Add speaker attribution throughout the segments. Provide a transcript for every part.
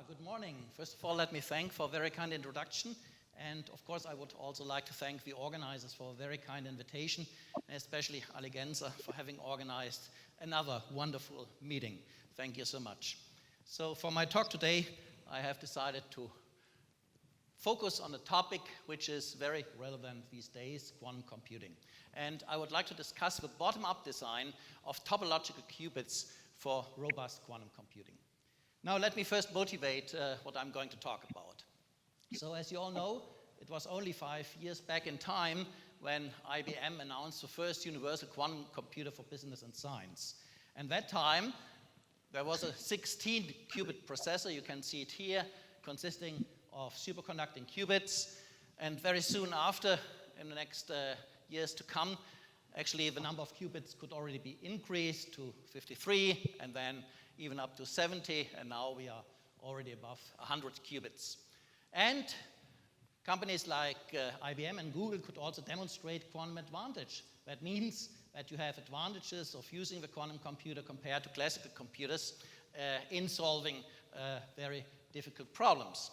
Speaker 1: Good morning. First of all, let me thank for a very kind introduction. And of course, I would also like to thank the organizers for a very kind invitation, and especially Allegenza for having organized another wonderful meeting. Thank you so much. So for my talk today, I have decided to focus on a topic which is very relevant these days, quantum computing. And I would like to discuss the bottom-up design of topological qubits for robust quantum computing. Now let me first motivate what I'm going to talk about. So as you all know, it was only 5 years back in time when IBM announced the first universal quantum computer for business and science. And that time, there was a 16-qubit processor, you can see it here, consisting of superconducting qubits. And very soon after, in the next years to come, actually the number of qubits could already be increased to 53, and then even up to 70, and now we are already above 100 qubits. And companies like IBM and Google could also demonstrate quantum advantage. That means that you have advantages of using the quantum computer compared to classical computers in solving very difficult problems.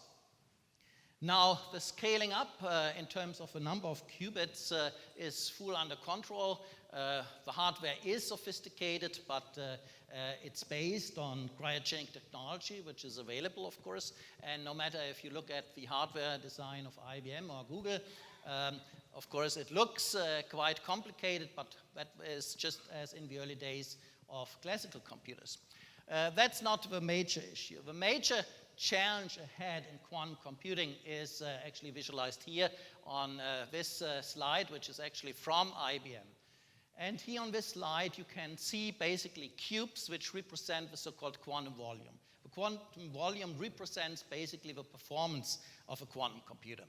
Speaker 1: Now, the scaling up in terms of the number of qubits is full under control. The hardware is sophisticated, but it's based on cryogenic technology, which is available, of course. And no matter if you look at the hardware design of IBM or Google, of course, it looks quite complicated, but that is just as in the early days of classical computers. That's not the major issue. The major challenge ahead in quantum computing is actually visualized here on this slide, which is actually from IBM. And here on this slide, you can see basically cubes which represent the so-called quantum volume. The quantum volume represents basically the performance of a quantum computer.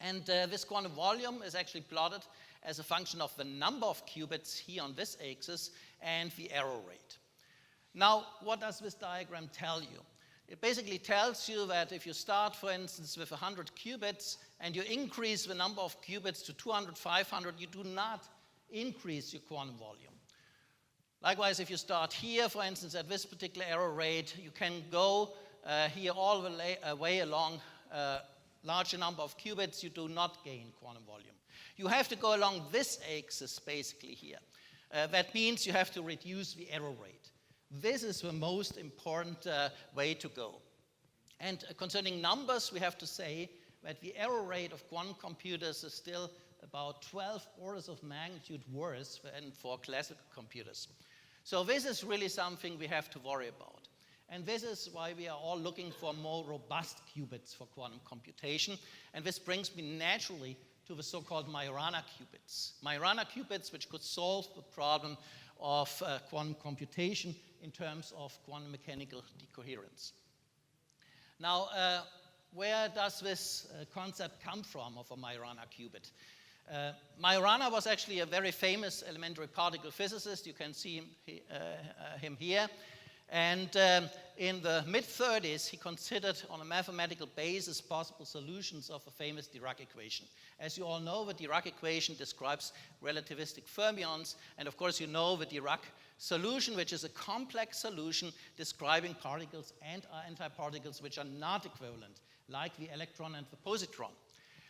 Speaker 1: And this quantum volume is actually plotted as a function of the number of qubits here on this axis and the error rate. Now, what does this diagram tell you? It basically tells you that if you start, for instance, with 100 qubits and you increase the number of qubits to 200, 500, you do not increase your quantum volume. Likewise, if you start here, for instance, at this particular error rate, you can go here all the way along larger number of qubits, you do not gain quantum volume. You have to go along this axis basically here. That means you have to reduce the error rate. This is the most important way to go. And concerning numbers, we have to say that the error rate of quantum computers is still about 12 orders of magnitude worse than for classical computers. So this is really something we have to worry about. And this is why we are all looking for more robust qubits for quantum computation. And this brings me naturally to the so-called Majorana qubits. Majorana qubits which could solve the problem of quantum computation in terms of quantum mechanical decoherence. Now, where does this concept come from of a Majorana qubit? Majorana was actually a very famous elementary particle physicist. You can see him here. And in the mid-30s, he considered on a mathematical basis possible solutions of a famous Dirac equation. As you all know, the Dirac equation describes relativistic fermions. And of course, you know the Dirac solution, which is a complex solution describing particles and antiparticles which are not equivalent, like the electron and the positron.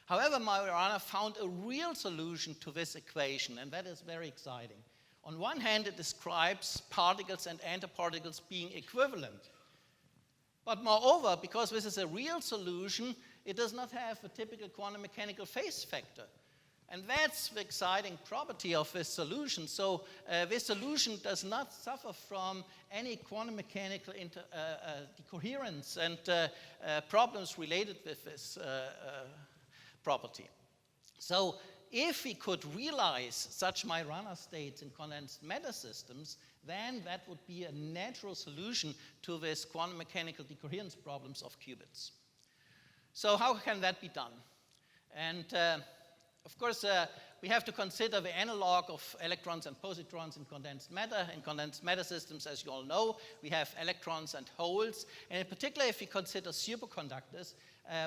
Speaker 1: However, Majorana found a real solution to this equation, and that is very exciting. On one hand, it describes particles and antiparticles being equivalent. But moreover, because this is a real solution, it does not have a typical quantum mechanical phase factor. And that's the exciting property of this solution. So this solution does not suffer from any quantum mechanical decoherence and problems related with this property. So if we could realize such Majorana states in condensed matter systems, then that would be a natural solution to this quantum mechanical decoherence problems of qubits. So how can that be done? And of course, we have to consider the analog of electrons and positrons in condensed matter. In condensed matter systems, as you all know, we have electrons and holes. And in particular, if we consider superconductors,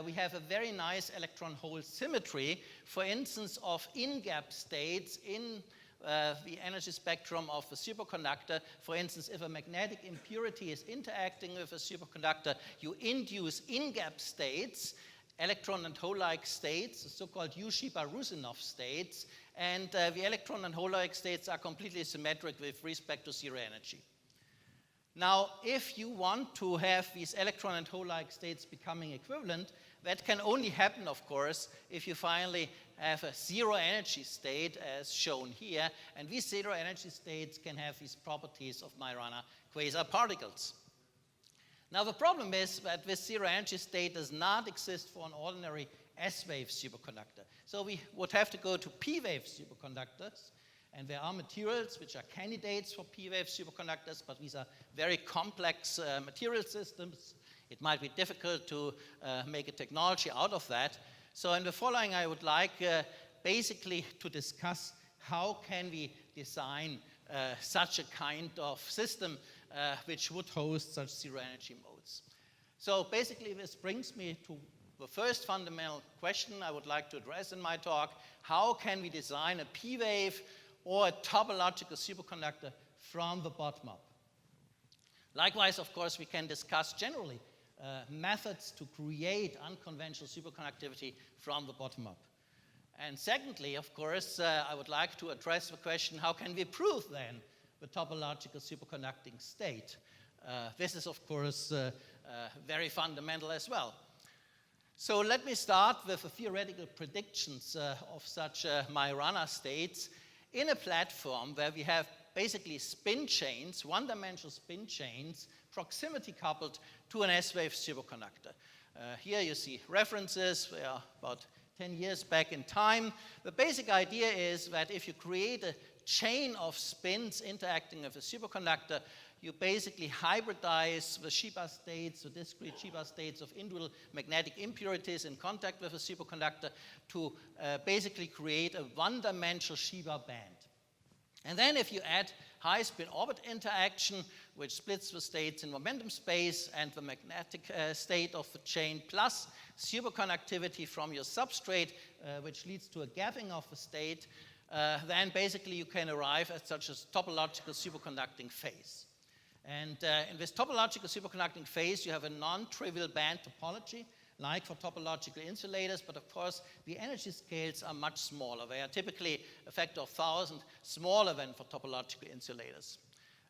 Speaker 1: we have a very nice electron-hole symmetry, for instance, of in-gap states in the energy spectrum of a superconductor. For instance, if a magnetic impurity is interacting with a superconductor, you induce in-gap states, electron and hole-like states, the so-called U-Shiba-Rusinov states, and the electron and hole-like states are completely symmetric with respect to zero energy. Now, if you want to have these electron and hole-like states becoming equivalent, that can only happen, of course, if you finally have a zero energy state as shown here, and these zero energy states can have these properties of Majorana quasiparticles. Now, the problem is that this zero energy state does not exist for an ordinary S-wave superconductor. So we would have to go to P-wave superconductors, and there are materials which are candidates for P-wave superconductors, but these are very complex material systems. It might be difficult to make a technology out of that. So in the following, I would like basically to discuss how can we design such a kind of system which would host such zero energy modes. So basically, this brings me to the first fundamental question I would like to address in my talk. How can we design a P-wave or a topological superconductor from the bottom up? Likewise, of course, we can discuss generally methods to create unconventional superconductivity from the bottom up. And secondly, of course, I would like to address the question, how can we prove then the topological superconducting state? This is, of course, very fundamental as well. So let me start with the theoretical predictions of such Majorana states in a platform where we have basically spin chains, one-dimensional spin chains, proximity coupled to an S-wave superconductor. Here you see references. They are about 10 years back in time. The basic idea is that if you create a chain of spins interacting with a superconductor, you basically hybridize the Shiba states, the discrete Shiba states of individual magnetic impurities in contact with a superconductor to basically create a one-dimensional Shiba band. And then if you add high spin orbit interaction, which splits the states in momentum space and the magnetic state of the chain, plus superconductivity from your substrate, which leads to a gapping of the state, then basically you can arrive at such a topological superconducting phase. And in this topological superconducting phase, you have a non-trivial band topology, like for topological insulators, but of course, the energy scales are much smaller. They are typically a factor of 1,000 smaller than for topological insulators.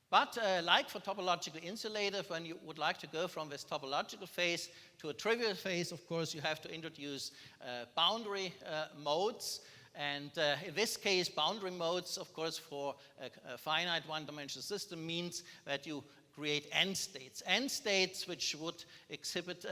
Speaker 1: But like for topological insulators, when you would like to go from this topological phase to a trivial phase, of course, you have to introduce boundary modes. And in this case, boundary modes, of course, for a finite one-dimensional system means that you create end states which would exhibit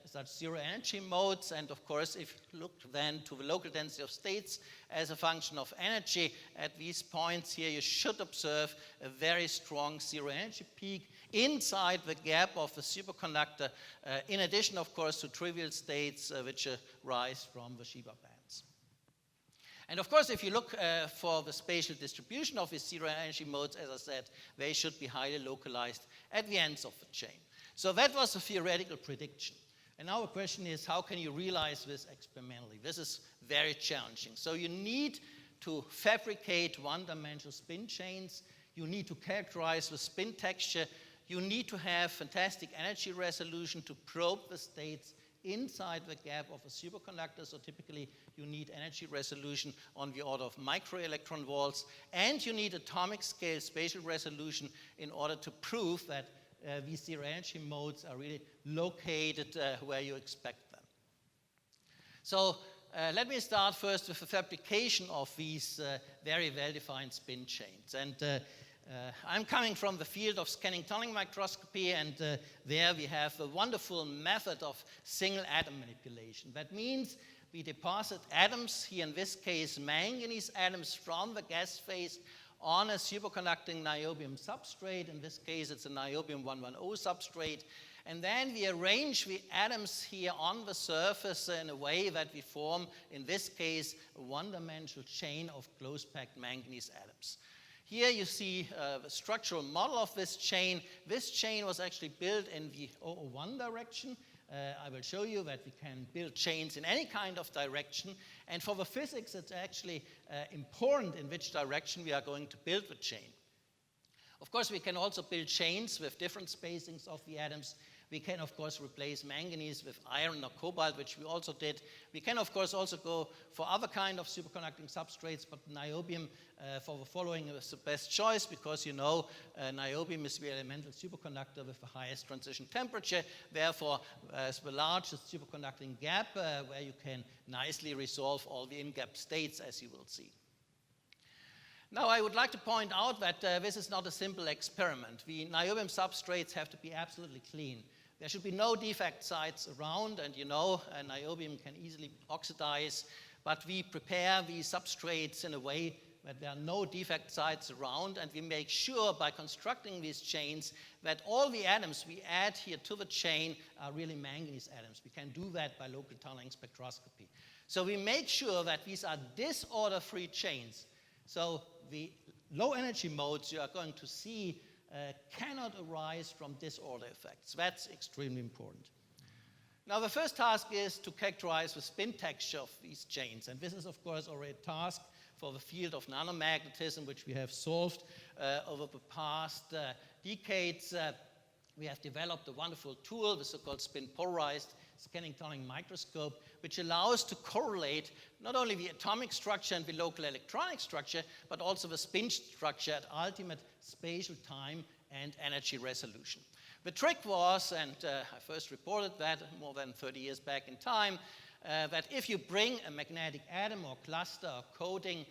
Speaker 1: such zero energy modes. And of course, if you look then to the local density of states as a function of energy at these points here, you should observe a very strong zero energy peak inside the gap of the superconductor, in addition, of course, to trivial states which arise from the Shiba bands. And of course, if you look for the spatial distribution of these zero energy modes, as I said, they should be highly localized at the ends of the chain. So that was a theoretical prediction. And now the question is, how can you realize this experimentally? This is very challenging. So you need to fabricate one-dimensional spin chains. You need to characterize the spin texture. You need to have fantastic energy resolution to probe the states inside the gap of a superconductor. So typically you need energy resolution on the order of microelectron volts, and you need atomic scale spatial resolution in order to prove that these zero energy modes are really located where you expect them. So let me start first with the fabrication of these very well-defined spin chains. And I'm coming from the field of scanning tunneling microscopy, and there we have a wonderful method of single-atom manipulation. That means we deposit atoms, here in this case manganese atoms, from the gas phase on a superconducting niobium substrate. In this case, it's a niobium-110 substrate. And then we arrange the atoms here on the surface in a way that we form, in this case, a one-dimensional chain of close-packed manganese atoms. Here you see the structural model of this chain. This chain was actually built in the 001 direction. I will show you that we can build chains in any kind of direction. And for the physics, it's actually important in which direction we are going to build the chain. Of course, we can also build chains with different spacings of the atoms. We can, of course, replace manganese with iron or cobalt, which we also did. We can, of course, also go for other kind of superconducting substrates, but niobium for the following is the best choice because, you know, niobium is the elemental superconductor with the highest transition temperature. Therefore, it's the largest superconducting gap where you can nicely resolve all the in-gap states, as you will see. Now, I would like to point out that this is not a simple experiment. The niobium substrates have to be absolutely clean. There should be no defect sites around, and you know, niobium can easily oxidize, but we prepare these substrates in a way that there are no defect sites around, and we make sure by constructing these chains that all the atoms we add here to the chain are really manganese atoms. We can do that by local tunneling spectroscopy. So we make sure that these are disorder-free chains. So the low energy modes you are going to see cannot arise from disorder effects. That's extremely important. Now, the first task is to characterize the spin texture of these chains. And this is, of course, already a task for the field of nanomagnetism, which we have solved over the past decades. We have developed a wonderful tool, the so-called spin-polarized scanning tunneling microscope, which allows to correlate not only the atomic structure and the local electronic structure, but also the spin structure at ultimate spatial time and energy resolution. The trick was, and I first reported that more than 30 years back in time, that if you bring a magnetic atom or cluster or coating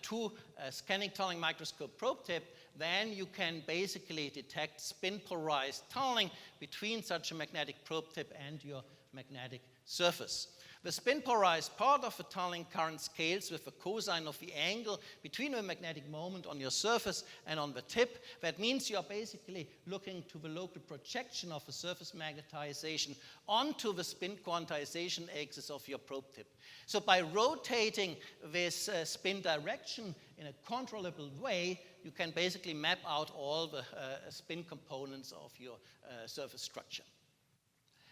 Speaker 1: to a scanning tunneling microscope probe tip, then you can basically detect spin-polarized tunneling between such a magnetic probe tip and your magnetic surface. The spin-polarized part of the tunneling current scales with the cosine of the angle between the magnetic moment on your surface and on the tip. That means you are basically looking to the local projection of the surface magnetization onto the spin quantization axis of your probe tip. So by rotating this spin direction in a controllable way, you can basically map out all the spin components of your surface structure.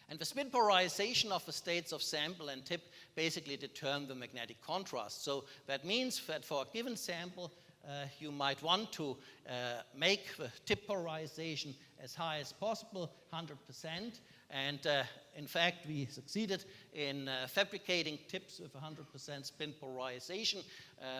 Speaker 1: And the spin polarization of the states of sample and tip basically determine the magnetic contrast. So that means that for a given sample, you might want to make the tip polarization as high as possible, 100%. And in fact, we succeeded in fabricating tips with 100% spin polarization.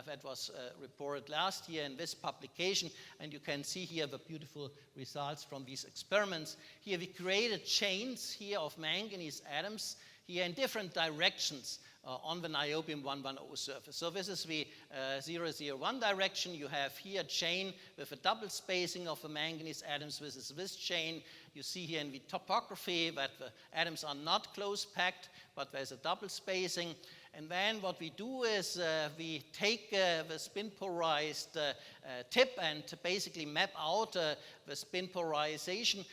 Speaker 1: That was reported last year in this publication. And you can see here the beautiful results from these experiments. Here we created chains here of manganese atoms here in different directions on the niobium 110 surface. So this is the 001 direction. You have here a chain with a double spacing of the manganese atoms. This is this chain. You see here in the topography that the atoms are not close packed, but there's a double spacing. And then what we do is we take the spin polarized tip and basically map out the spin polarization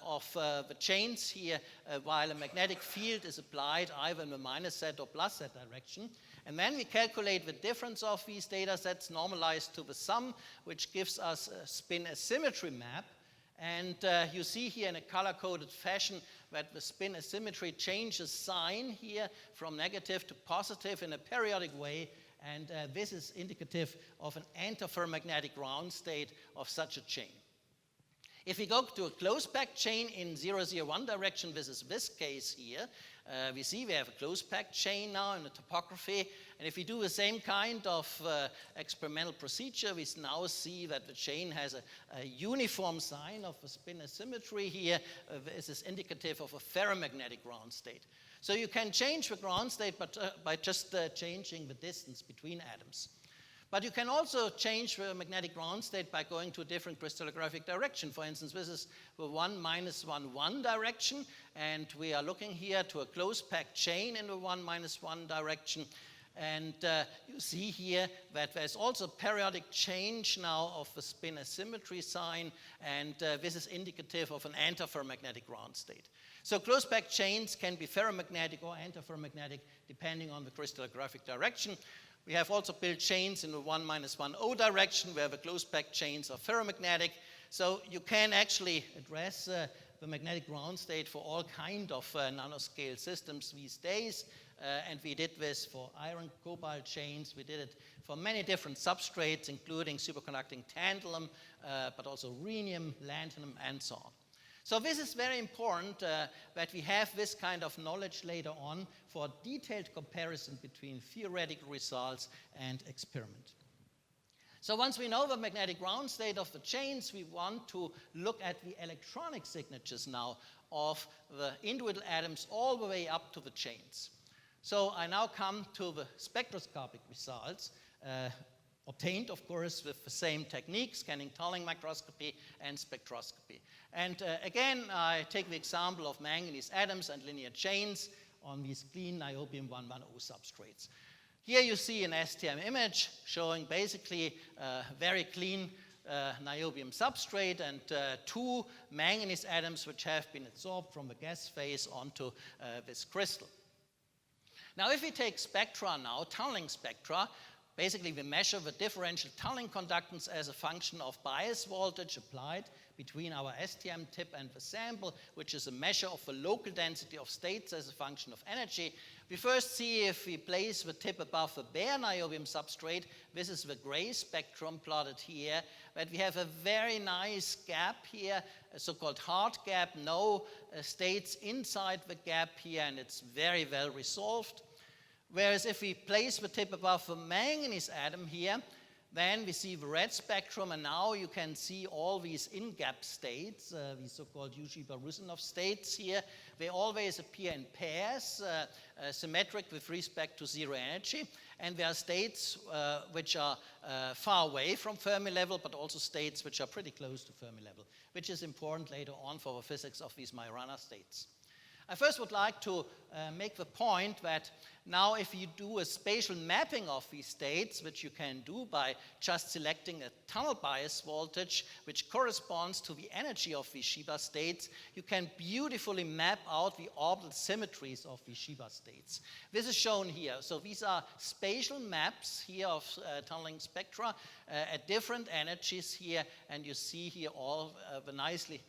Speaker 1: of the chains here while a magnetic field is applied either in the minus z or plus z direction. And then we calculate the difference of these data sets normalized to the sum, which gives us a spin asymmetry map. And you see here in a color-coded fashion that the spin asymmetry changes sign here from negative to positive in a periodic way. And this is indicative of an antiferromagnetic ground state of such a chain. If we go to a close-packed chain in 001 direction, this is this case here. We see we have a close-packed chain now in the topography. And if we do the same kind of experimental procedure, we now see that the chain has a uniform sign of a spin asymmetry here. This is indicative of a ferromagnetic ground state. So you can change the ground state by just changing the distance between atoms. But you can also change the magnetic ground state by going to a different crystallographic direction. For instance, this is the 1 - 1 1 direction, and we are looking here to a close-packed chain in the 1 - 1 direction. And you see here that there's also periodic change now of the spin asymmetry sign, and this is indicative of an antiferromagnetic ground state. So close-packed chains can be ferromagnetic or antiferromagnetic depending on the crystallographic direction. We have also built chains in the 1 - 1 direction where the close-packed chains are ferromagnetic. So you can actually address the magnetic ground state for all kind of nanoscale systems these days. And we did this for iron cobalt chains. We did it for many different substrates, including superconducting tantalum, but also rhenium, lanthanum, and so on. So this is very important that we have this kind of knowledge later on for detailed comparison between theoretical results and experiment. So once we know the magnetic ground state of the chains, we want to look at the electronic signatures now of the individual atoms all the way up to the chains. So I now come to the spectroscopic results, obtained, of course, with the same technique, scanning tunneling microscopy and spectroscopy. And again, I take the example of manganese atoms and linear chains on these clean niobium-110 substrates. Here you see an STM image showing basically a very clean niobium substrate and two manganese atoms which have been adsorbed from the gas phase onto this crystal. Now, if we take spectra now, tunneling spectra, basically we measure the differential tunneling conductance as a function of bias voltage applied between our STM tip and the sample, which is a measure of the local density of states as a function of energy. We first see if we place the tip above the bare niobium substrate, this is the gray spectrum plotted here, that we have a very nice gap here, a so-called hard gap, no states inside the gap here, and it's very well resolved. Whereas if we place the tip above the manganese atom here, then we see the red spectrum, and now you can see all these in-gap states, these so-called Yushima-Rusinov states here. They always appear in pairs, symmetric with respect to zero energy, and there are states which are far away from Fermi level, but also states which are pretty close to Fermi level, which is important later on for the physics of these Majorana states. I first would like to make the point that now if you do a spatial mapping of these states, which you can do by just selecting a tunnel bias voltage, which corresponds to the energy of these Shiba states, you can beautifully map out the orbital symmetries of these Shiba states. This is shown here. So these are spatial maps here of tunneling spectra at different energies here, and you see here all the nicely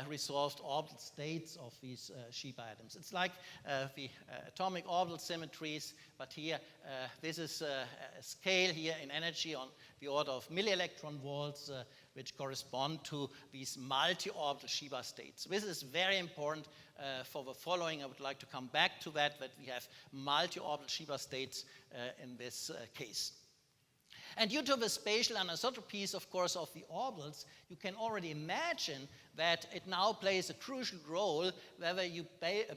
Speaker 1: resolved orbital states of these Shiba atoms. It's like the atomic orbital symmetries, but here this is a scale here in energy on the order of milli-electron volts, which correspond to these multi-orbital Shiba states. This is very important for the following. I would like to come back to that we have multi-orbital Shiba states in this case. And due to the spatial anisotropies, of course, of the orbitals, you can already imagine that it now plays a crucial role whether you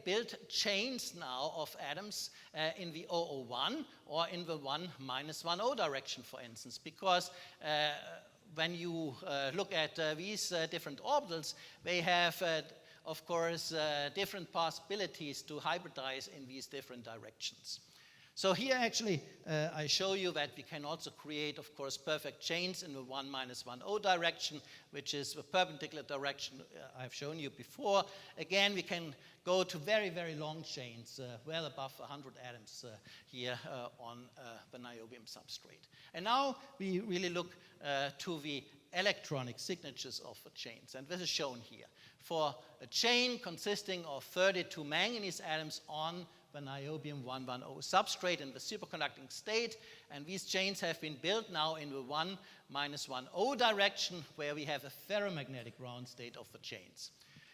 Speaker 1: build chains now of atoms in the 001 or in the 1-10 direction, for instance, because when you look at these different orbitals, they have, of course, different possibilities to hybridize in these different directions. So here actually I show you that we can also create, of course, perfect chains in the 1-10 direction, which is the perpendicular direction I've shown you before. Again, we can go to very, very long chains, well above 100 atoms here on the niobium substrate. And now we really look to the electronic signatures of the chains, and this is shown here. For a chain consisting of 32 manganese atoms on the niobium 110 substrate in the superconducting state, and these chains have been built now in the 1-10 direction, where we have a ferromagnetic ground state of the chains.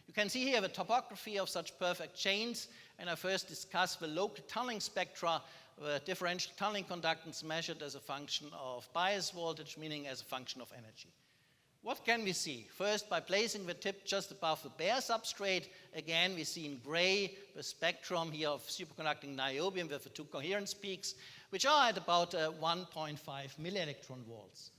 Speaker 1: You can see here the topography of such perfect chains, and I first discuss the local tunneling spectra, the differential tunneling conductance measured as a function of bias voltage, meaning as a function of energy. What can we see? First, by placing the tip just above the bare substrate, again we see in gray the spectrum here of superconducting niobium with the two coherence peaks, which are at about 1.5 milli-electron volts.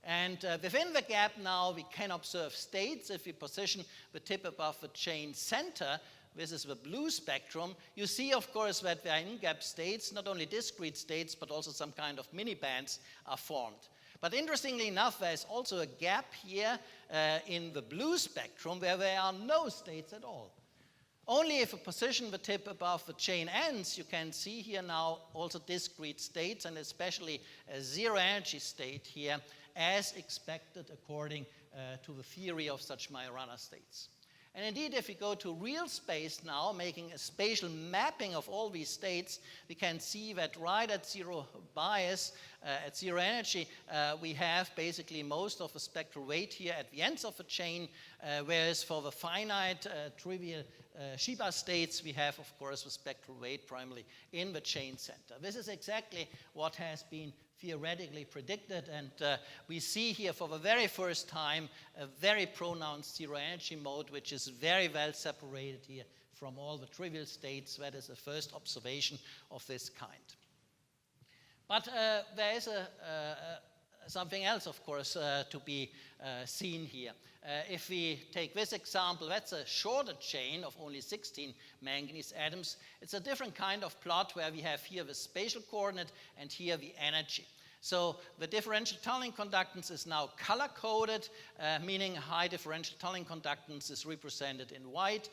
Speaker 1: And within the gap now we can observe states. If we position the tip above the chain center, this is the blue spectrum, you see, of course, that there are in-gap states, not only discrete states, but also some kind of mini-bands are formed. But interestingly enough, there's also a gap here in the blue spectrum where there are no states at all. Only if you position the tip above the chain ends, you can see here now also discrete states, and especially a zero energy state here, as expected according to the theory of such Majorana states. And indeed, if we go to real space now, making a spatial mapping of all these states, we can see that right at zero bias, at zero energy, we have basically most of the spectral weight here at the ends of the chain, whereas for the finite trivial Shiba states, we have, of course, the spectral weight primarily in the chain center. This is exactly what has been theoretically predicted, and we see here for the very first time a very pronounced zero energy mode, which is very well separated here from all the trivial states. That is the first observation of this kind. But there is something else, of course, to be seen here. If we take this example, that's a shorter chain of only 16 manganese atoms. It's a different kind of plot where we have here the spatial coordinate and here the energy. So the differential tunneling conductance is now color-coded, meaning high differential tunneling conductance is represented in white.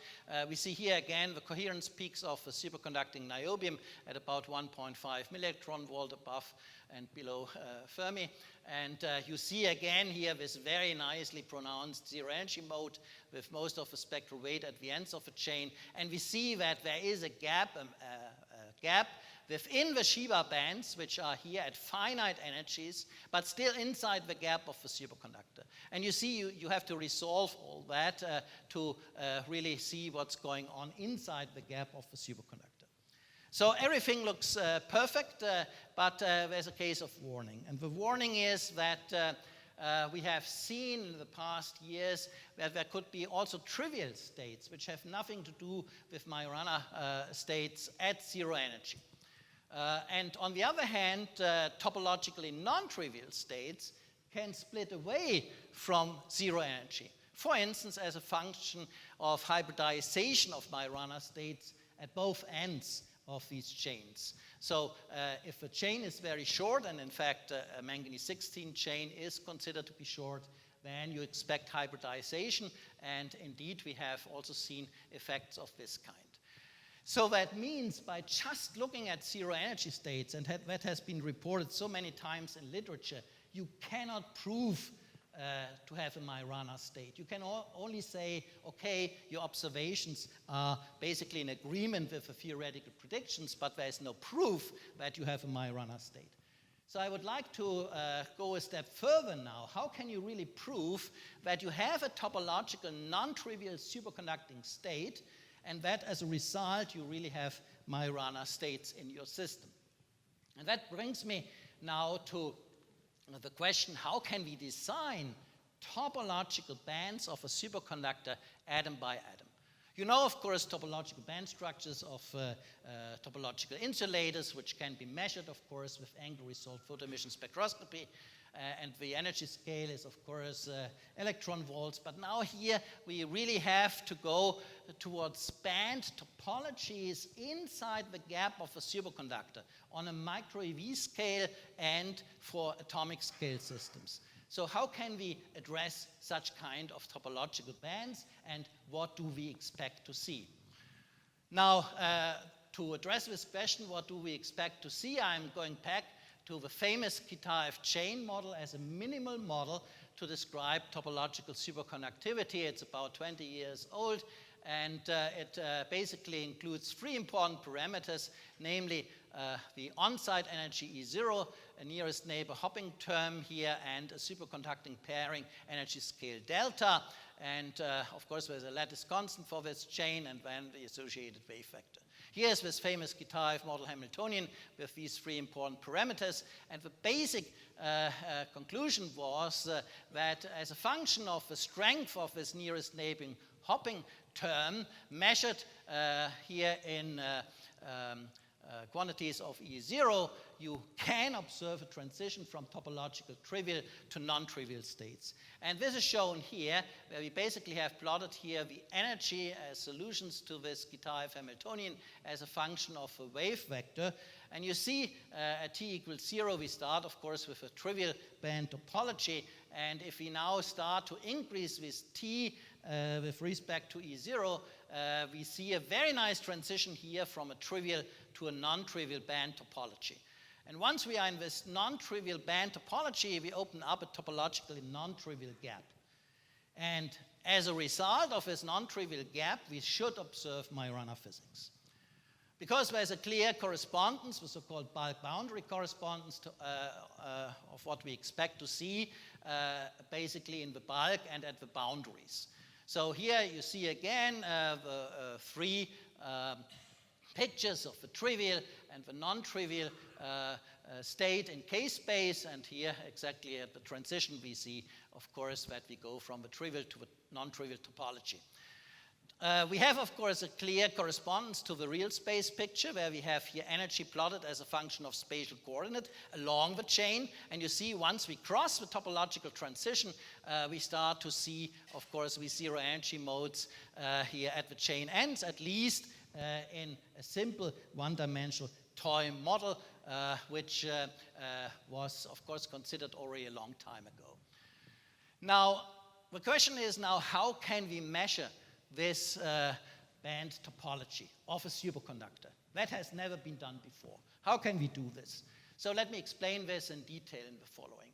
Speaker 1: We see here again the coherence peaks of the superconducting niobium at about 1.5 milli-electron volt above and below Fermi. And you see again here this very nicely pronounced zero energy mode with most of the spectral weight at the ends of the chain. And we see that there is a gap within the Shiba bands, which are here at finite energies, but still inside the gap of the superconductor. And you see you have to resolve all that to really see what's going on inside the gap of the superconductor. So everything looks perfect, but there's a case of warning. And the warning is that we have seen in the past years that there could be also trivial states which have nothing to do with Majorana states at zero energy. And on the other hand, topologically non-trivial states can split away from zero energy. For instance, as a function of hybridization of Majorana states at both ends of these chains. So if a chain is very short, and in fact a manganese 16 chain is considered to be short, then you expect hybridization, and indeed we have also seen effects of this kind. So that means by just looking at zero energy states, and that has been reported so many times in literature, you cannot prove to have a Majorana state. You can only say, okay, your observations are basically in agreement with the theoretical predictions, but there is no proof that you have a Majorana state. So I would like to go a step further now. How can you really prove that you have a topological non-trivial superconducting state, and that as a result you really have Majorana states in your system? And that brings me now to the question, how can we design topological bands of a superconductor atom by atom? You know, of course, topological band structures of topological insulators, which can be measured, of course, with angle-resolved photoemission spectroscopy. And the energy scale is, of course, electron volts. But now here we really have to go towards band topologies inside the gap of a superconductor on a micro-eV scale and for atomic scale systems. So how can we address such kind of topological bands, and what do we expect to see? Now, to address this question, what do we expect to see, I'm going back to the famous Kitaev chain model as a minimal model to describe topological superconductivity. It's about 20 years old, and it basically includes three important parameters, namely the on-site energy E0, a nearest neighbor hopping term here, and a superconducting pairing energy scale delta. And of course, there's a lattice constant for this chain, and then the associated wave vector. Here's this famous Kitaev model Hamiltonian with these three important parameters. And the basic conclusion was that as a function of the strength of this nearest neighboring hopping term, measured here in quantities of E0, you can observe a transition from topological trivial to non-trivial states. And this is shown here, where we basically have plotted here the energy as solutions to this Kitaev Hamiltonian as a function of a wave vector. And you see at t equals 0, we start, of course, with a trivial band topology. And if we now start to increase this t with respect to E0, we see a very nice transition here from a trivial to a non-trivial band topology. And once we are in this non-trivial band topology, we open up a topologically non-trivial gap. And as a result of this non-trivial gap, we should observe Majorana physics. Because there's a clear correspondence, the so-called bulk boundary correspondence of what we expect to see basically in the bulk and at the boundaries. So here you see again the three pictures of the trivial and the non-trivial state in K-space, and here exactly at the transition we see, of course, that we go from the trivial to the non-trivial topology. We have, of course, a clear correspondence to the real space picture, where we have here energy plotted as a function of spatial coordinate along the chain. And you see, once we cross the topological transition, we start to see, of course, we zero energy modes here at the chain ends, at least in a simple one-dimensional toy model, which was, of course, considered already a long time ago. Now, the question is now, how can we measure this band topology of a superconductor? That has never been done before. How can we do this? So let me explain this in detail in the following.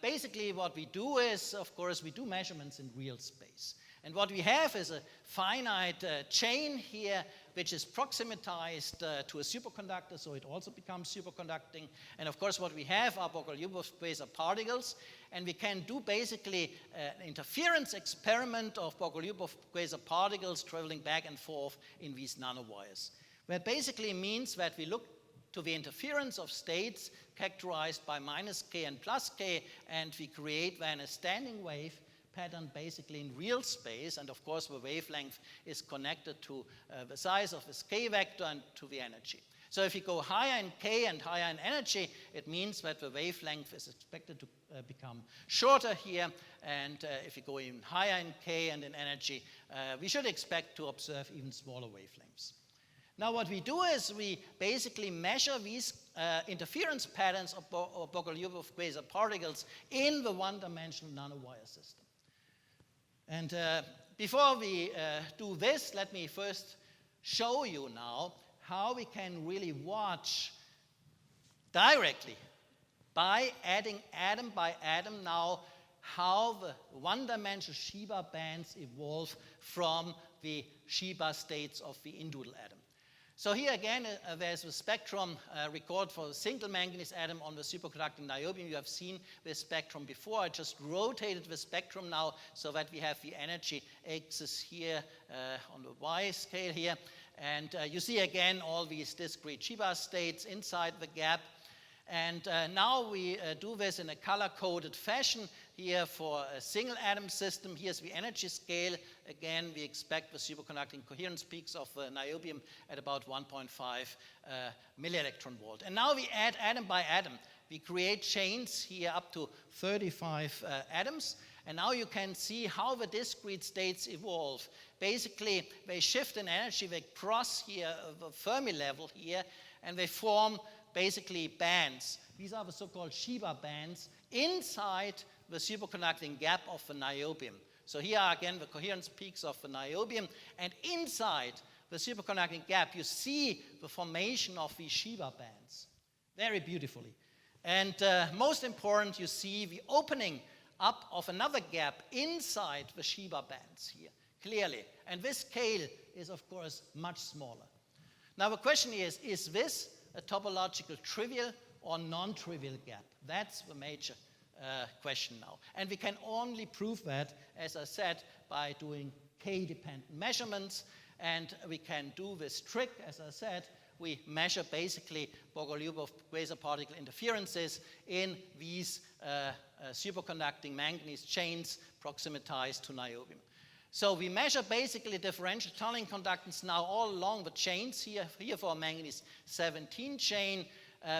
Speaker 1: Basically, what we do is, of course, we do measurements in real space. And what we have is a finite chain here, which is proximatized to a superconductor, so it also becomes superconducting. And of course, what we have are Bogoliubov quasiparticles, and we can do basically an interference experiment of Bogoliubov quasiparticles traveling back and forth in these nanowires. That basically means that we look to the interference of states characterized by minus k and plus k, and we create then a standing wave pattern basically in real space, and of course the wavelength is connected to the size of this k vector and to the energy. So if you go higher in k and higher in energy, it means that the wavelength is expected to become shorter here, and if you go even higher in k and in energy, we should expect to observe even smaller wavelengths. Now what we do is we basically measure these interference patterns of Bogoliubov quasiparticles in the one-dimensional nanowire system. And before we do this, let me first show you now how we can really watch directly by adding atom by atom now how the one-dimensional Shiba bands evolve from the Shiba states of the individual atom. So here again, there's a spectrum record for a single manganese atom on the superconducting niobium. You have seen this spectrum before. I just rotated the spectrum now so that we have the energy axis here on the Y scale here. And you see again all these discrete Shiba states inside the gap. And now we do this in a color-coded fashion here for a single atom system. Here's the energy scale. Again, we expect the superconducting coherence peaks of the niobium at about 1.5 millielectron volt. And now we add atom by atom. We create chains here up to 35 atoms. And now you can see how the discrete states evolve. Basically, they shift in energy. They cross here the Fermi level here, and they form basically bands. These are the so-called Shiba bands inside the superconducting gap of the niobium. So here are again the coherence peaks of the niobium, and inside the superconducting gap you see the formation of these Shiba bands very beautifully. And most important, you see the opening up of another gap inside the Shiba bands here, clearly. And this scale is, of course, much smaller. Now the question is this a topological trivial or non-trivial gap? That's the major question now. And we can only prove that, as I said, by doing k-dependent measurements. And we can do this trick, as I said. We measure basically Bogoliubov quasiparticle interferences in these superconducting manganese chains proximatized to niobium. So we measure basically differential tunneling conductance now all along the chains here for a manganese 17 chain.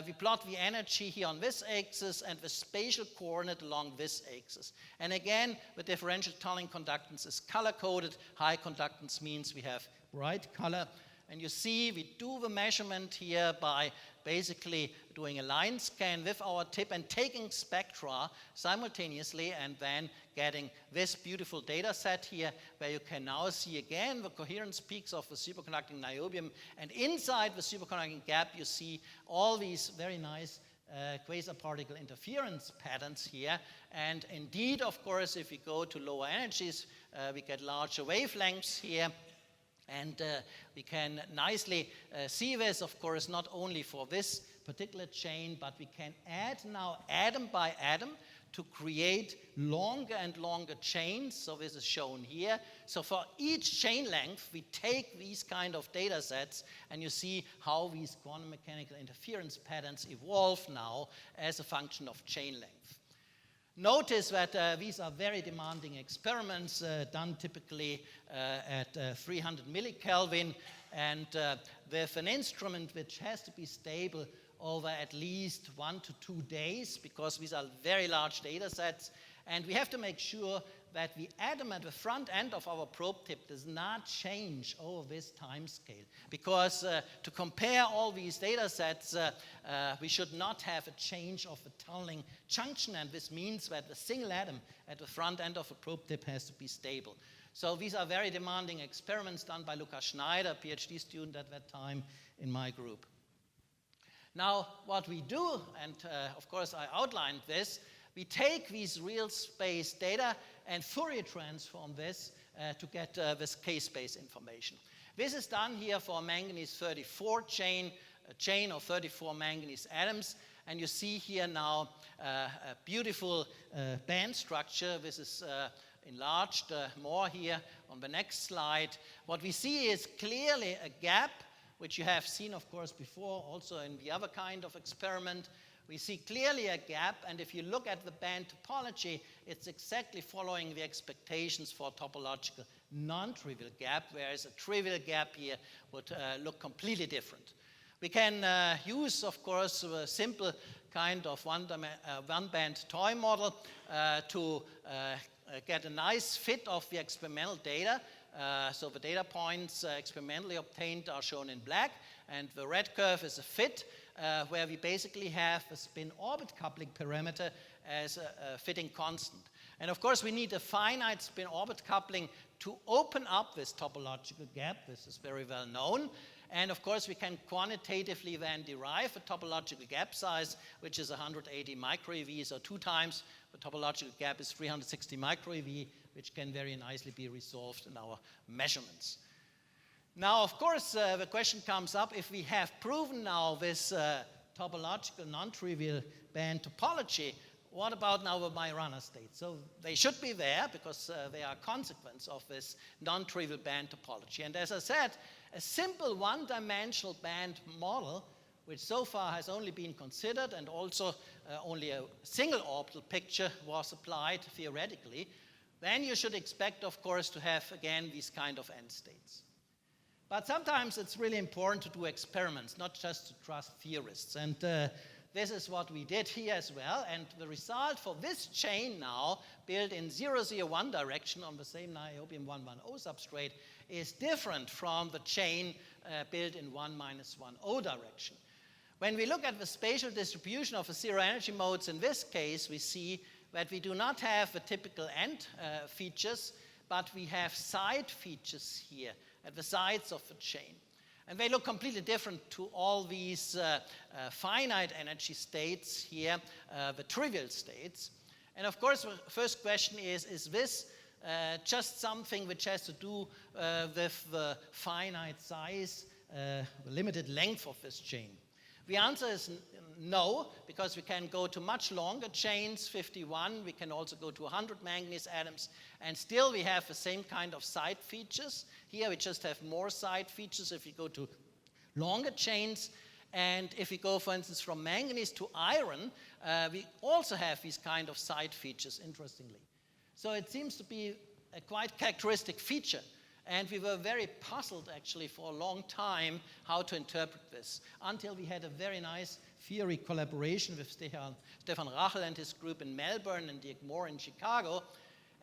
Speaker 1: We plot the energy here on this axis and the spatial coordinate along this axis. And again, the differential tunneling conductance is color-coded. High conductance means we have bright color. And you see we do the measurement here by basically doing a line scan with our tip and taking spectra simultaneously, and then getting this beautiful data set here where you can now see again the coherence peaks of the superconducting niobium, and inside the superconducting gap you see all these very nice quasiparticle interference patterns here. And indeed, of course, if we go to lower energies, we get larger wavelengths here. And we can nicely see this, of course, not only for this particular chain, but we can add now atom by atom to create longer and longer chains. So this is shown here. So for each chain length, we take these kind of data sets, and you see how these quantum mechanical interference patterns evolve now as a function of chain length. Notice that these are very demanding experiments done typically at 300 millikelvin, and with an instrument which has to be stable over at least 1 to 2 days, because these are very large data sets, and we have to make sure that the atom at the front end of our probe tip does not change over this time scale. Because to compare all these data sets, we should not have a change of the tunneling junction, and this means that the single atom at the front end of a probe tip has to be stable. So these are very demanding experiments done by Lukas Schneider, a PhD student at that time in my group. Now, what we do, and of course I outlined this, we take these real space data and Fourier transform this to get this K-space information. This is done here for a manganese 34 chain, a chain of 34 manganese atoms, and you see here now a beautiful band structure. This is enlarged more here on the next slide. What we see is clearly a gap, which you have seen, of course, before, also in the other kind of experiment. We see clearly a gap, and if you look at the band topology, it's exactly following the expectations for topological non-trivial gap, whereas a trivial gap here would look completely different. We can use, of course, a simple kind of one-band toy model to get a nice fit of the experimental data. So the data points experimentally obtained are shown in black, and the red curve is a fit where we basically have a spin-orbit coupling parameter as a fitting constant. And of course, we need a finite spin-orbit coupling to open up this topological gap. This is very well known. And of course, we can quantitatively then derive a topological gap size, which is 180 microeV, so 2 times the topological gap is 360 microeV, which can very nicely be resolved in our measurements. Now, of course, the question comes up, if we have proven now this topological non-trivial band topology, what about now the Majorana states? So they should be there because they are a consequence of this non-trivial band topology. And as I said, a simple one-dimensional band model, which so far has only been considered, and also only a single orbital picture was applied theoretically, then you should expect, of course, to have, again, these kind of end states. But sometimes it's really important to do experiments, not just to trust theorists. And this is what we did here as well. And the result for this chain now, built in 001 direction on the same niobium-110 substrate, is different from the chain built in 1-10 direction. When we look at the spatial distribution of the zero energy modes in this case, we see that we do not have the typical end features, but we have side features here at the sides of the chain. And they look completely different to all these finite energy states here, the trivial states. And of course, the first question is this just something which has to do with the finite size, the limited length of this chain? The answer is no, because we can go to much longer chains, 51, we can also go to 100 manganese atoms, and still we have the same kind of side features. Here we just have more side features if you go to longer chains, and if we go, for instance, from manganese to iron, we also have these kind of side features, interestingly. So it seems to be a quite characteristic feature. And we were very puzzled, actually, for a long time how to interpret this, until we had a very nice theory collaboration with Stefan Rachel and his group in Melbourne and Dirk Moore in Chicago.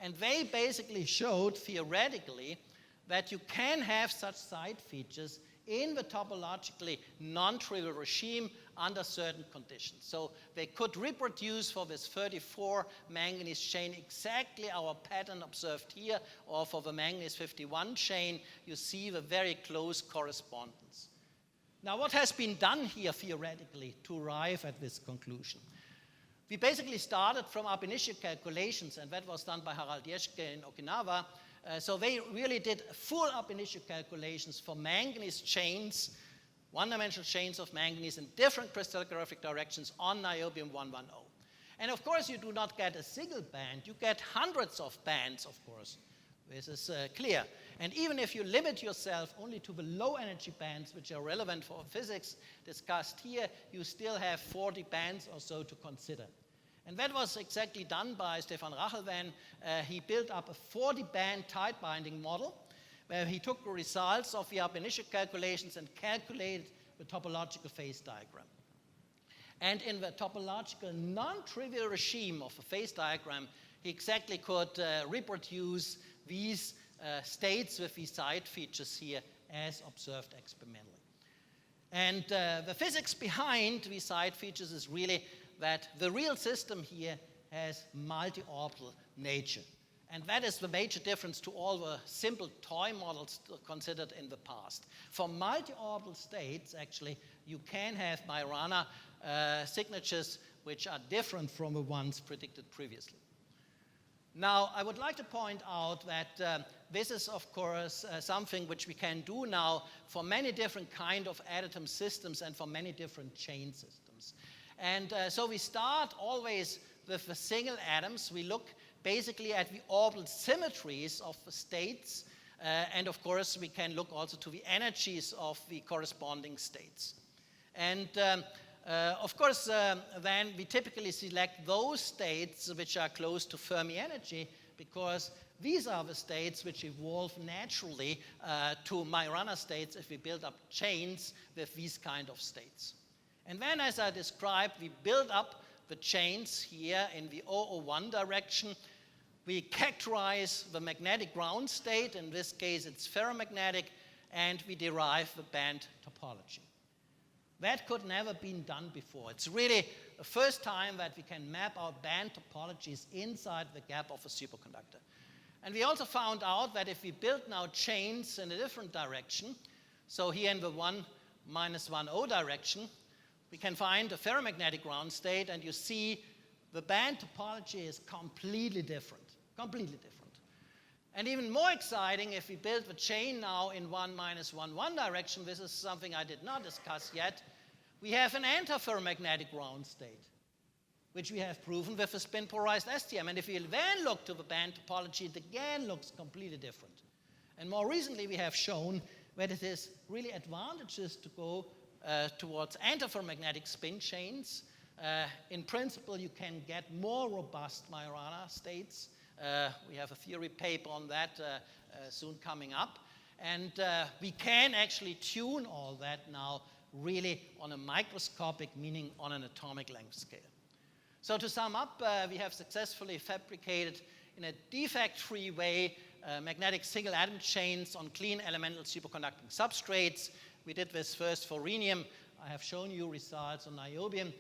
Speaker 1: And they basically showed, theoretically, that you can have such side features in the topologically non-trivial regime under certain conditions. So they could reproduce for this 34 manganese chain exactly our pattern observed here, or for the manganese 51 chain, you see the very close correspondence. Now, what has been done here theoretically to arrive at this conclusion? We basically started from ab initio calculations, and that was done by Harald Jeschke in Okinawa, So they really did full ab initio calculations for manganese chains, one-dimensional chains of manganese in different crystallographic directions on niobium-110. And of course, you do not get a single band. You get hundreds of bands, of course. This is clear. And even if you limit yourself only to the low energy bands, which are relevant for physics discussed here, you still have 40 bands or so to consider. And that was exactly done by Stefan Rachel then. He built up a 40-band tight binding model where he took the results of the ab initio calculations and calculated the topological phase diagram. And in the topological non-trivial regime of the phase diagram, he exactly could reproduce these states with these side features here as observed experimentally. And the physics behind these side features is really that the real system here has multi-orbital nature. And that is the major difference to all the simple toy models considered in the past. For multi-orbital states, actually, you can have Majorana signatures which are different from the ones predicted previously. Now, I would like to point out that this is, of course, something which we can do now for many different kind of adatom systems and for many different chain systems. And so we start always with the single atoms. We look basically at the orbital symmetries of the states. And of course, we can look also to the energies of the corresponding states. And of course, then we typically select those states which are close to Fermi energy because these are the states which evolve naturally to Majorana states if we build up chains with these kind of states. And then, as I described, we build up the chains here in the 001 direction. We characterize the magnetic ground state. In this case, it's ferromagnetic, and we derive the band topology. That could never been done before. It's really the first time that we can map out band topologies inside the gap of a superconductor. And we also found out that if we build now chains in a different direction, so here in the 1 - 1 direction, we can find a ferromagnetic ground state, and you see the band topology is completely different, completely different. And even more exciting, if we build the chain now in 1 - 1 direction, this is something I did not discuss yet, we have an antiferromagnetic ground state, which we have proven with a spin-polarized STM. And if we then look to the band topology, it again looks completely different. And more recently, we have shown that it is really advantageous to go towards antiferromagnetic spin chains. In principle, you can get more robust Majorana states. We have a theory paper on that soon coming up. And we can actually tune all that now really on a microscopic, meaning on an atomic length scale. So to sum up, we have successfully fabricated in a defect-free way magnetic single atom chains on clean elemental superconducting substrates. We did this first for rhenium. I have shown you results on niobium.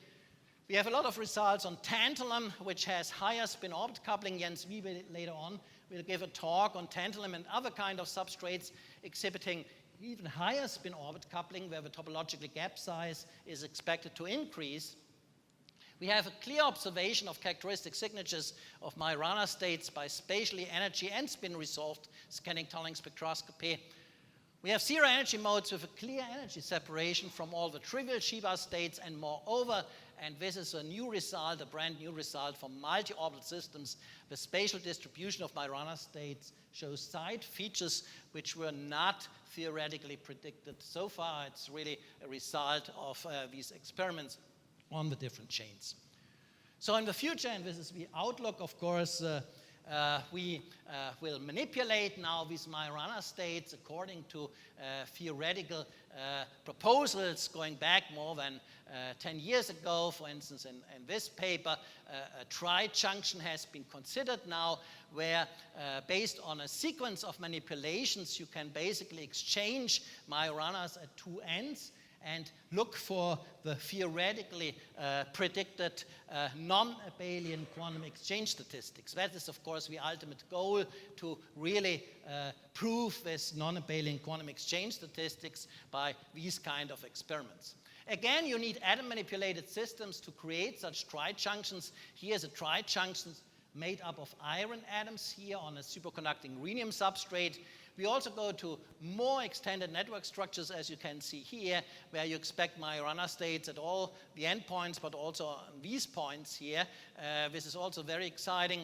Speaker 1: We have a lot of results on tantalum, which has higher spin-orbit coupling. Jens Wiebe later on will give a talk on tantalum and other kind of substrates exhibiting even higher spin-orbit coupling, where the topological gap size is expected to increase. We have a clear observation of characteristic signatures of Majorana states by spatially energy and spin-resolved scanning tunneling spectroscopy. We have zero energy modes with a clear energy separation from all the trivial Shiba states, and moreover, and this is a new result, a brand new result for multi-orbital systems, the spatial distribution of Majorana states shows side features which were not theoretically predicted so far. It's really a result of these experiments on the different chains. So in the future, and this is the outlook, of course, we will manipulate now these Majorana states according to theoretical proposals going back more than 10 years ago. For instance, in this paper, a tri-junction has been considered now where based on a sequence of manipulations, you can basically exchange Majoranas at two ends and look for the theoretically predicted non-abelian quantum exchange statistics. That is, of course, the ultimate goal, to really prove this non-abelian quantum exchange statistics by these kind of experiments. Again, you need atom-manipulated systems to create such tri-junctions. Here's a tri-junction made up of iron atoms here on a superconducting rhenium substrate. We also go to more extended network structures, as you can see here, where you expect Majorana states at all the endpoints, but also on these points here. This is also very exciting.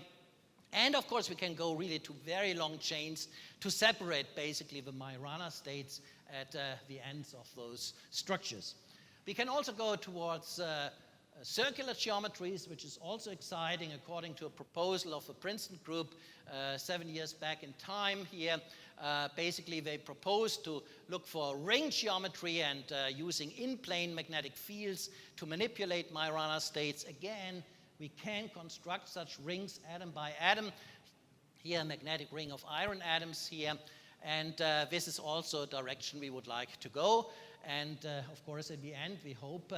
Speaker 1: And of course, we can go really to very long chains to separate basically the Majorana states at the ends of those structures. We can also go towards circular geometries, which is also exciting according to a proposal of the Princeton group 7 years back in time here. Basically, they proposed to look for ring geometry and using in-plane magnetic fields to manipulate Majorana states. Again, we can construct such rings atom by atom. Here, a magnetic ring of iron atoms here. And this is also a direction we would like to go. And of course, in the end, we hope,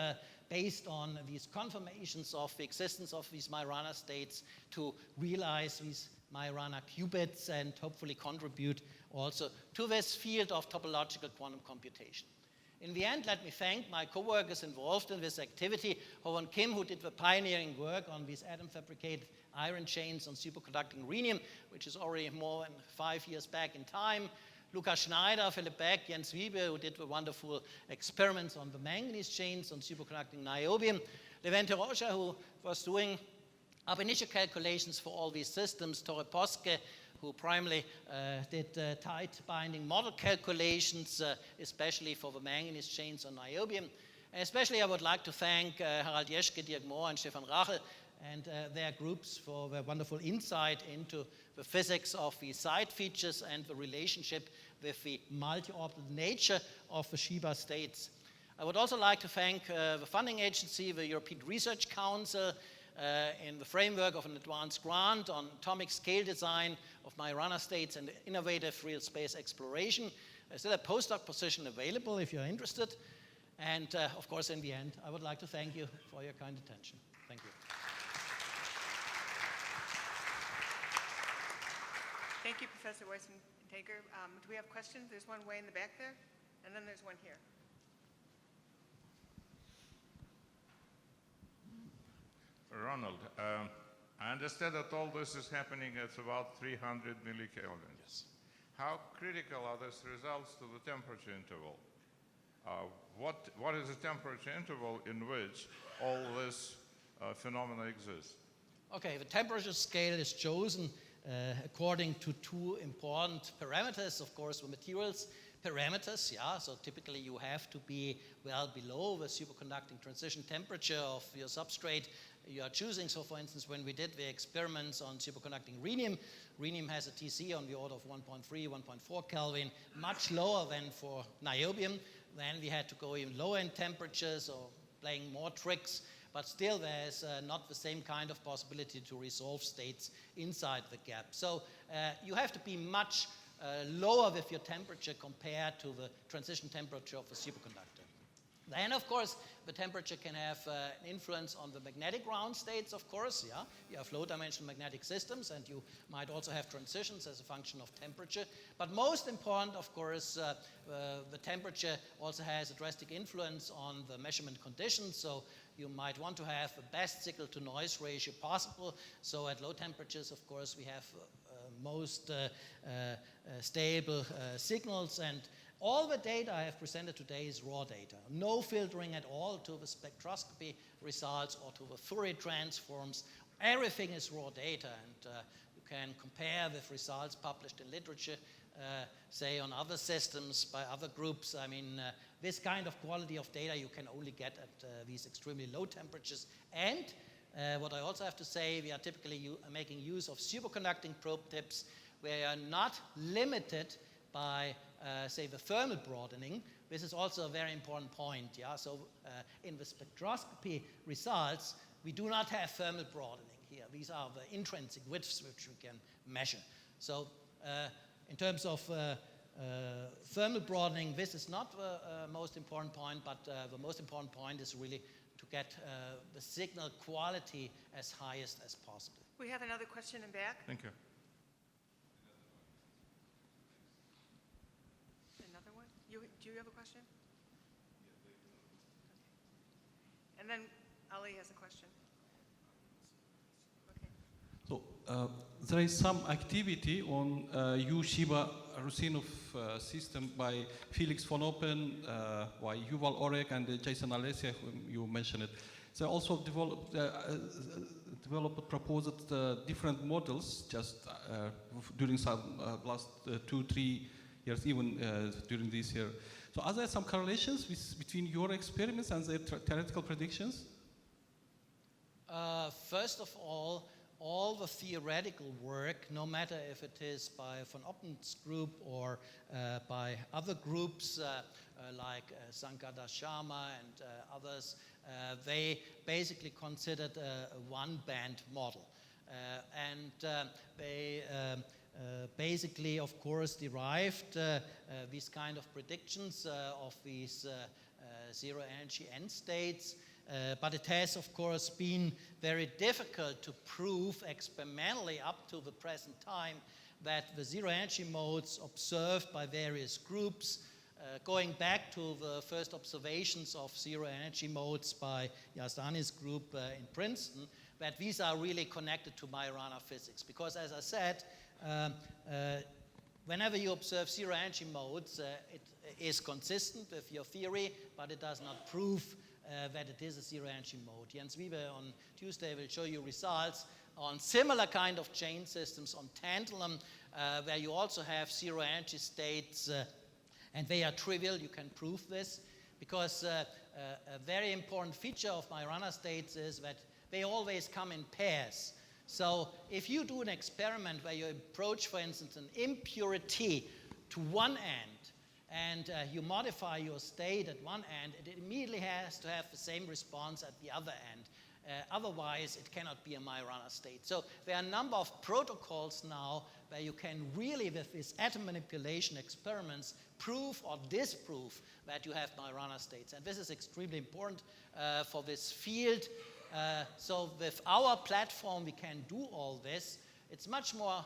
Speaker 1: based on these confirmations of the existence of these Majorana states, to realize these Majorana qubits and hopefully contribute also to this field of topological quantum computation. In the end, let me thank my co-workers involved in this activity, Ho-Won Kim, who did the pioneering work on these atom fabricated iron chains on superconducting rhenium, which is already more than 5 years back in time. Lukas Schneider, Philipp Beck, Jens Wiebe, who did the wonderful experiments on the manganese chains on superconducting niobium. Levente Rocha, who was doing ab initio calculations for all these systems. Tore Poske, who primarily did tight binding model calculations, especially for the manganese chains on niobium. And especially I would like to thank Harald Jeschke, Dirk Mohr, and Stefan Rachel, and their groups for their wonderful insight into the physics of the side features and the relationship with the multi-orbital nature of the Shiba states. I would also like to thank the funding agency, the European Research Council, in the framework of an advanced grant on atomic scale design of Majorana states and innovative real space exploration. There's still a postdoc position available if you're interested. And of course, in the end, I would like to thank you for your kind attention. Thank you.
Speaker 2: Thank you, Professor Wiesendanger. Do we have questions? There's one way in the back there, and then there's one here.
Speaker 3: Ronald, I understand that all this is happening at about 300 millikelvin.
Speaker 1: Yes.
Speaker 3: How critical are these results to the temperature interval? What is the temperature interval in which all this phenomena exists?
Speaker 1: Okay, the temperature scale is chosen according to two important parameters, of course, the materials parameters, yeah, so typically you have to be well below the superconducting transition temperature of your substrate you are choosing. So for instance, when we did the experiments on superconducting rhenium, rhenium has a TC on the order of 1.3, 1.4 Kelvin, much lower than for niobium. Then we had to go even lower in temperatures or playing more tricks. But still, there's not the same kind of possibility to resolve states inside the gap. So you have to be much lower with your temperature compared to the transition temperature of a superconductor. Then, of course, the temperature can have an influence on the magnetic ground states, of course. Yeah, you have low-dimensional magnetic systems, and you might also have transitions as a function of temperature. But most important, of course, the temperature also has a drastic influence on the measurement conditions. So you might want to have the best signal-to-noise ratio possible. So at low temperatures, of course, we have most stable signals, and all the data I have presented today is raw data. No filtering at all to the spectroscopy results or to the Fourier transforms. Everything is raw data, and you can compare with results published in literature, say on other systems by other groups. I mean, this kind of quality of data you can only get at these extremely low temperatures. And what I also have to say, we are typically making use of superconducting probe tips where you are not limited by, say, the thermal broadening. This is also a very important point. Yeah? So in the spectroscopy results, we do not have thermal broadening here. These are the intrinsic widths which we can measure. So in terms of thermal broadening, this is not the most important point, but the most important point is really to get the signal quality as highest as possible.
Speaker 2: We have another question in back.
Speaker 3: Thank you.
Speaker 2: Another one? Do you have a question? And then Ali has a question. Okay.
Speaker 4: So there is some activity on U-Shiba-Rusinov system by Felix von Oppen, by Yuval Orek, and Jason Alessia, whom you mentioned it. They also developed, proposed different models just during some last 2-3 years, even during this year. So are there some correlations between your experiments and the theoretical predictions?
Speaker 1: First of all the theoretical work, no matter if it is by von Oppen's group or by other groups like Sankara Sharma and others, they basically considered a one-band model. They basically, of course, derived these kind of predictions of these zero-energy end states. But it has, of course, been very difficult to prove experimentally up to the present time that the zero-energy modes observed by various groups, going back to the first observations of zero-energy modes by Yazdani's group in Princeton, that these are really connected to Majorana physics. Because, as I said, whenever you observe zero-energy modes, it is consistent with your theory, but it does not prove that it is a zero-energy mode. Jens Wiebe on Tuesday will show you results on similar kind of chain systems on tantalum, where you also have zero-energy states, and they are trivial. You can prove this, because a very important feature of Majorana states is that they always come in pairs. So if you do an experiment where you approach, for instance, an impurity to one end, and you modify your state at one end, it immediately has to have the same response at the other end. Otherwise, it cannot be a Majorana state. So there are a number of protocols now where you can really, with these atom manipulation experiments, prove or disprove that you have Majorana states. And this is extremely important for this field. So with our platform, we can do all this. It's much more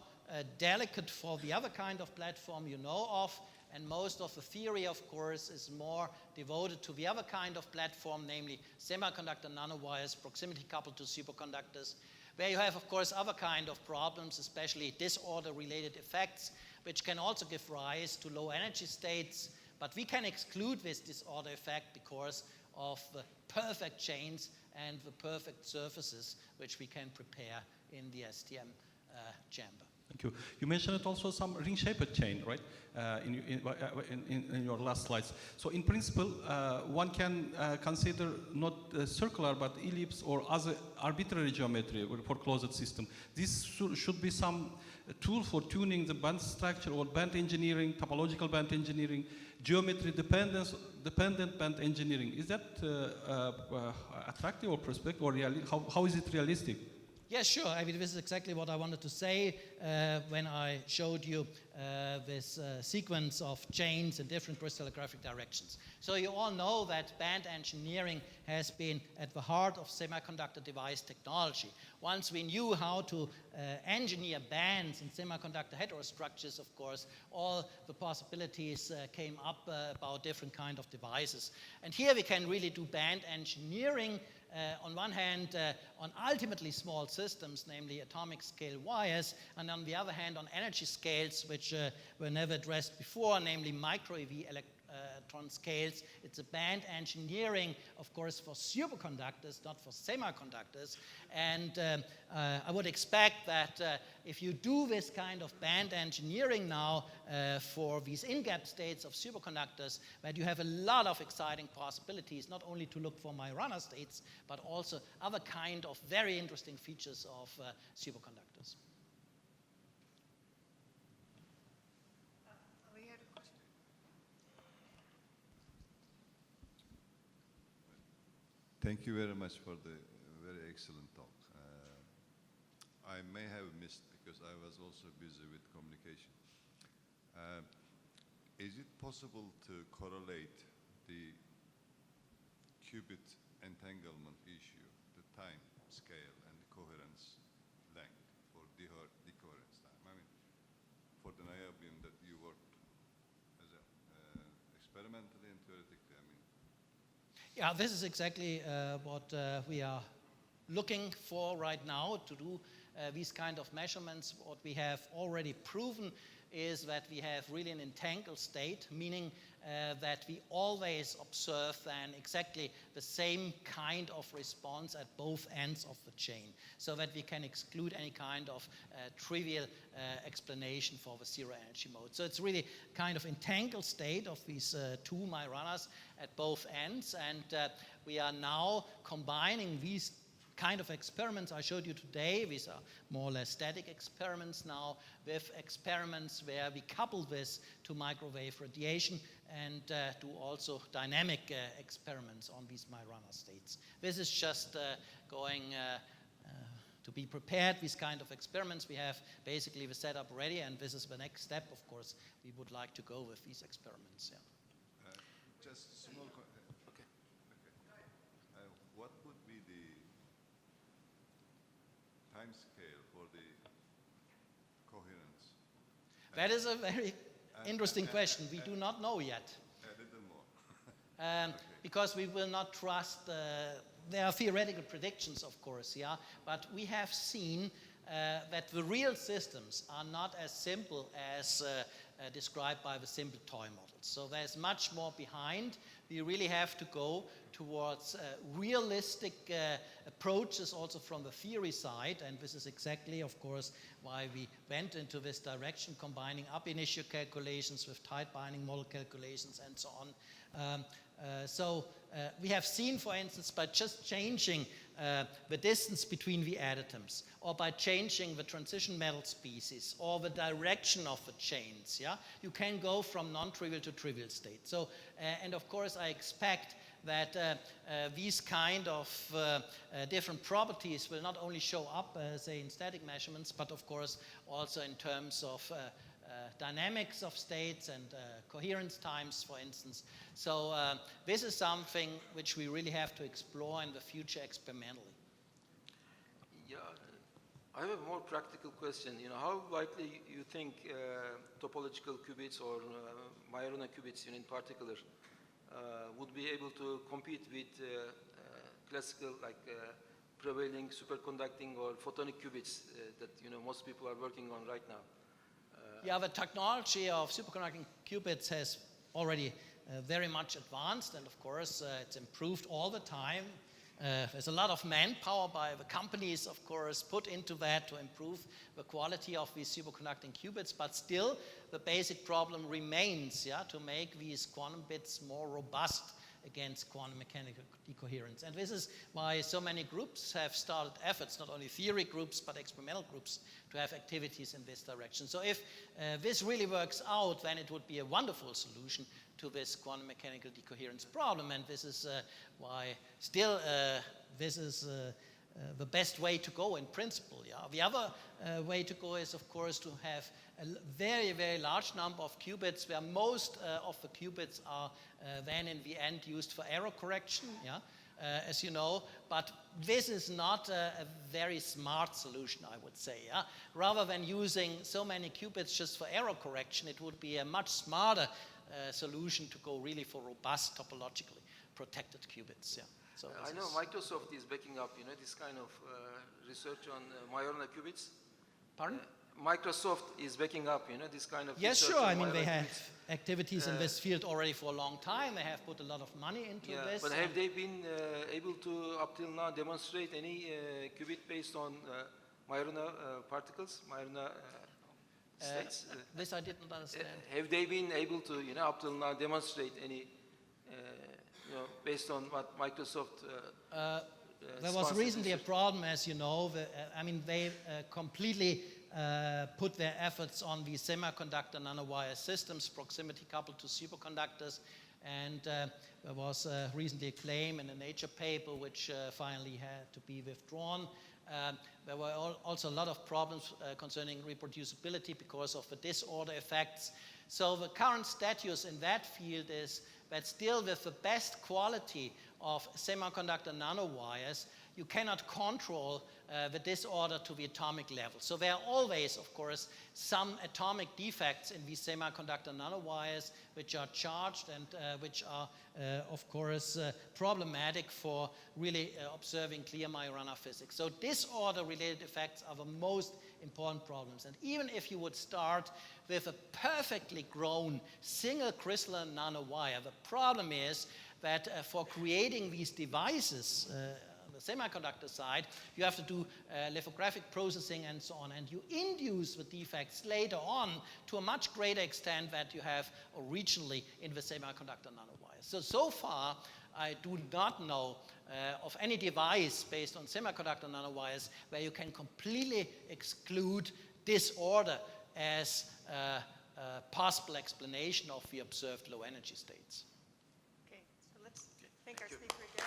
Speaker 1: delicate for the other kind of platform you know of. And most of the theory, of course, is more devoted to the other kind of platform, namely semiconductor nanowires, proximity coupled to superconductors, where you have, of course, other kind of problems, especially disorder-related effects, which can also give rise to low energy states. But we can exclude this disorder effect because of the perfect chains and the perfect surfaces which we can prepare in the STM chamber.
Speaker 4: Thank you. You mentioned also some ring-shaped chain, right, in your last slides. So in principle, one can consider not circular but ellipse or other arbitrary geometry for closed system. This should be some tool for tuning the band structure or band engineering, topological band engineering, geometry dependent band engineering. Is that attractive or prospective, or how is it realistic?
Speaker 1: Yes, sure. I mean, this is exactly what I wanted to say when I showed you this sequence of chains in different crystallographic directions. So you all know that band engineering has been at the heart of semiconductor device technology. Once we knew how to engineer bands in semiconductor heterostructures, of course, all the possibilities came up about different kind of devices. And here we can really do band engineering on one hand, on ultimately small systems, namely atomic scale wires, and on the other hand, on energy scales, which were never addressed before, namely micro-EV electron scales. It's a band engineering, of course, for superconductors, not for semiconductors. And I would expect that if you do this kind of band engineering now for these in-gap states of superconductors, that you have a lot of exciting possibilities, not only to look for Majorana states, but also other kind of very interesting features of superconductors.
Speaker 5: Thank you very much for the very excellent talk. I may have missed because I was also busy with communication. Is it possible to correlate the qubit entanglement issue, the time scale and the coherence length for decoherence time? I mean, for the niobium that you worked as experimentally and theoretically, I mean.
Speaker 1: Yeah, this is exactly what we are looking for right now to do these kind of measurements, what we have already proven is that we have really an entangled state, meaning that we always observe then exactly the same kind of response at both ends of the chain, so that we can exclude any kind of trivial explanation for the zero energy mode. So it's really kind of entangled state of these two Majoranas at both ends, and we are now combining these kind of experiments I showed you today. These are more or less static experiments now, with experiments where we couple this to microwave radiation and do also dynamic experiments on these Majorana states. This is just going to be prepared, these kind of experiments. We have basically the setup ready, and this is the next step, of course. We would like to go with these experiments. Yeah.
Speaker 5: Just a small okay. What would be the time scale for the coherence?
Speaker 1: That is a very interesting question. We do not know yet.
Speaker 5: A little more. Okay.
Speaker 1: Because we will not trust, there are theoretical predictions, of course, yeah, but we have seen that the real systems are not as simple as described by the simple toy models. So there's much more behind. We really have to go towards realistic approaches also from the theory side, and this is exactly, of course, why we went into this direction, combining ab initio calculations with tight binding model calculations and so on. We have seen, for instance, by just changing the distance between the adatoms, or by changing the transition metal species, or the direction of the chains, yeah, you can go from non-trivial to trivial state. So, and of course, I expect that these kind of different properties will not only show up, say, in static measurements, but of course also in terms of dynamics of states and coherence times, for instance. So this is something which we really have to explore in the future experimentally.
Speaker 6: Yeah, I have a more practical question. You know, how likely you think topological qubits or Majorana qubits in particular would be able to compete with classical, like prevailing superconducting or photonic qubits that most people are working on right now?
Speaker 1: Yeah, the technology of superconducting qubits has already very much advanced, and of course it's improved all the time. There's a lot of manpower by the companies, of course, put into that to improve the quality of these superconducting qubits, but still the basic problem remains, yeah, to make these quantum bits more robust against quantum mechanical decoherence. And this is why so many groups have started efforts, not only theory groups, but experimental groups, to have activities in this direction. So if this really works out, then it would be a wonderful solution to this quantum mechanical decoherence problem. And this is why still this is the best way to go in principle. Yeah? The other way to go is, of course, to have a very, very large number of qubits, where most of the qubits are then in the end used for error correction, yeah? As you know, but this is not a very smart solution, I would say. Yeah? Rather than using so many qubits just for error correction, it would be a much smarter solution to go really for robust, topologically protected qubits. Yeah. So
Speaker 6: I know Microsoft is backing up, this kind of research on Majorana qubits.
Speaker 1: Pardon?
Speaker 6: Microsoft is backing up, this kind of
Speaker 1: yes,
Speaker 6: research.
Speaker 1: Sure.
Speaker 6: On
Speaker 1: I mean, they
Speaker 6: Majorana
Speaker 1: have
Speaker 6: qubits.
Speaker 1: activities in this field already for a long time. They have put a lot of money into this.
Speaker 6: But have they been able to, up till now, demonstrate any qubit based on Majorana particles, Majorana states?
Speaker 1: This I didn't understand.
Speaker 6: Have they been able to, up till now, demonstrate any, based on what Microsoft
Speaker 1: there was recently a problem, as you know. I mean, they completely put their efforts on the semiconductor nanowire systems, proximity coupled to superconductors, and there was recently a claim in a Nature paper which finally had to be withdrawn. There were also a lot of problems concerning reproducibility because of the disorder effects. So the current status in that field is that still with the best quality of semiconductor nanowires, you cannot control the disorder to the atomic level. So there are always, of course, some atomic defects in these semiconductor nanowires which are charged and which are, of course, problematic for really observing clear Majorana physics. So disorder-related effects are the most important problems. And even if you would start with a perfectly grown single crystalline nanowire, the problem is that for creating these devices on the semiconductor side, you have to do lithographic processing and so on, and you induce the defects later on to a much greater extent that you have originally in the semiconductor nanowires. So far, I do not know of any device based on semiconductor nanowires where you can completely exclude disorder as a possible explanation of the observed low energy states.
Speaker 2: Okay, so let's thank our speaker again.